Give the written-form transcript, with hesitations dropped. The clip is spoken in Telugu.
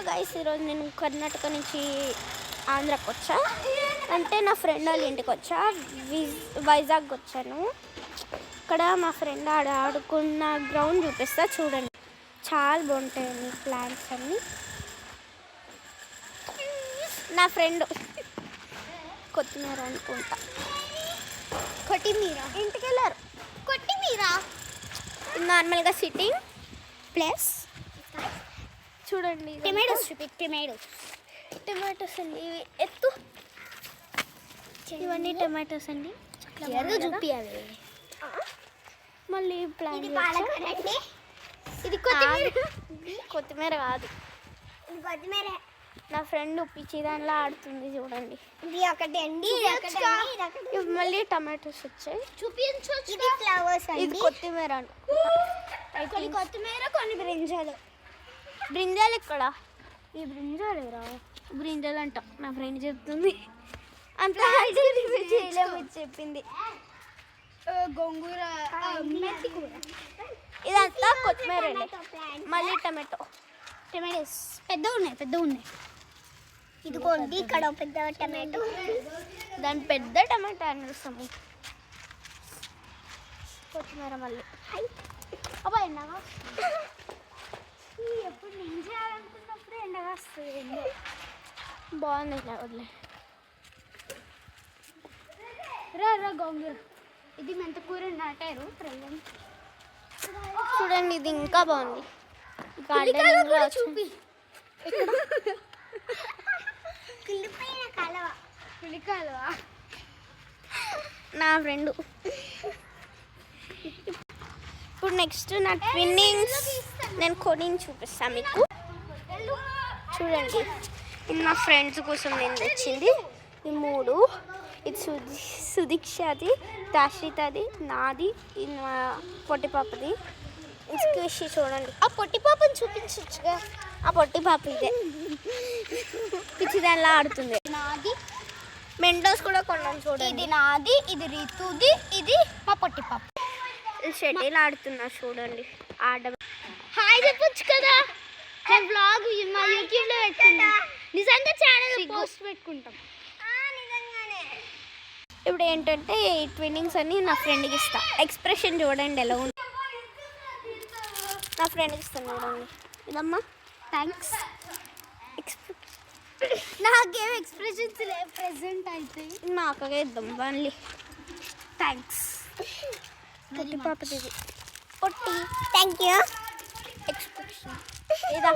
గైస్, ఈరోజు నేను కర్ణాటక నుంచి ఆంధ్రాకి వచ్చా. అంటే నా ఫ్రెండ్ వాళ్ళ ఇంటికి వచ్చా. వైజాగ్ వచ్చాను. ఇక్కడ మా ఫ్రెండ్ ఆడుకున్న గ్రౌండ్ చూపిస్తా చూడండి. చాలా బాగుంటాయండి ప్లాంట్స్ అన్నీ. నా ఫ్రెండ్ కొత్తిమీర అనుకుంటా. కొత్తిమీర ఇంటికి వెళ్ళారు. కొత్తిమీర నార్మల్గా సిట్టింగ్ ప్లస్ చూడండి. టమాటోస్ అండి. ఇవి ఎత్తు. ఇవన్నీ టమాటోస్ అండి. చూపియాలి. మళ్ళీ ప్లాంట్ ఇది కొత్తిమీర కాదు. కొత్తిమీర. నా ఫ్రెండ్ పిచ్చి దానిలో ఆడుతుంది చూడండి. ఇది ఒకటి అండి. ఇవి మళ్ళీ టమాటోస్ వచ్చాయి. చూపించు. ఇది ఫ్లవర్స్. ఇది కొత్తిమీర. కొన్ని కొత్తిమీర, కొన్ని బ్రింజాలు. బ్రింజాలు ఇక్కడ. ఈ బ్రింజాలు రా. బ్రింజాలు అంట నా ఫ్రెండ్ చెప్తుంది. అంత చేయలేము చెప్పింది. గోంగూర, మెంతి కూర. ఇదంతా కొత్తిమీర. మళ్ళీ టమాటోస్ పెద్దగా ఉన్నాయి. ఇదిగోండి ఇక్కడ పెద్ద టమాటో. దాని పెద్ద టమాటో అనిస్తాము. కొత్తిమీర మళ్ళీ. అబ్బా ఎండగా ఎప్పుడు నేను చేయాలనుకున్నప్పుడు ఎండగా వస్తుంది. బాగుంది ఇట్లా వదిలే. రా గోంగూర. ఇది మెంతకూర నాటారు. చూడండి ఇది ఇంకా బాగుంది. చూపి. నా ఫ్రెండ్. ఇప్పుడు నెక్స్ట్ నా ట్విన్నింగ్స్ నేను కొని చూపిస్తాను మీకు. చూడండి ఇది నా ఫ్రెండ్స్ కోసం నేను తెచ్చింది. ఈ 3. ఇది సుదీక్షది, దాశ్రితది, నాది, ఇది మా పొట్టి పాపది. ఇంచుకేసి చూడండి. ఆ పొట్టి పాపని చూపించచ్చుగా. ఆ పొట్టి పాప ఇదే పిచ్చిదానిలా ఆడుతుంది. నాది. మెంటోస్ కూడా కొన్నాం చూడండి. ఇది నాది, ఇది రీతుది, ఇది మా పొట్టి పాప. షటిల్ ఆడుతున్నా చూడండి. హాయ్ చెప్పొచ్చు కదా. నేను బ్లాగ్ మా యూట్యూబ్లో పెట్టుకుంటా. నిజంగా ఛానల్ పోస్ట్ పెట్టుకుంటాం. ఇప్పుడు ఏంటంటే ఈ ట్విన్నింగ్స్ అన్ని నా ఫ్రెండ్కి ఇస్తా. ఎక్స్ప్రెషన్ చూడండి ఎలా ఉంది. నా ఫ్రెండ్కి ఇస్తాను చూడండి. ఇదమ్మా థ్యాంక్స్. నాకేం ఎక్స్ప్రెషన్స్ లేవు ప్రెసెంట్ అయితే. మా అక్కగా ఇద్దాం మళ్ళీ. థ్యాంక్స్. పొట్టి పాపది ఇది. పొట్టి థ్యాంక్ యూ. ఎక్స్ప్రెషన్ ఇదా.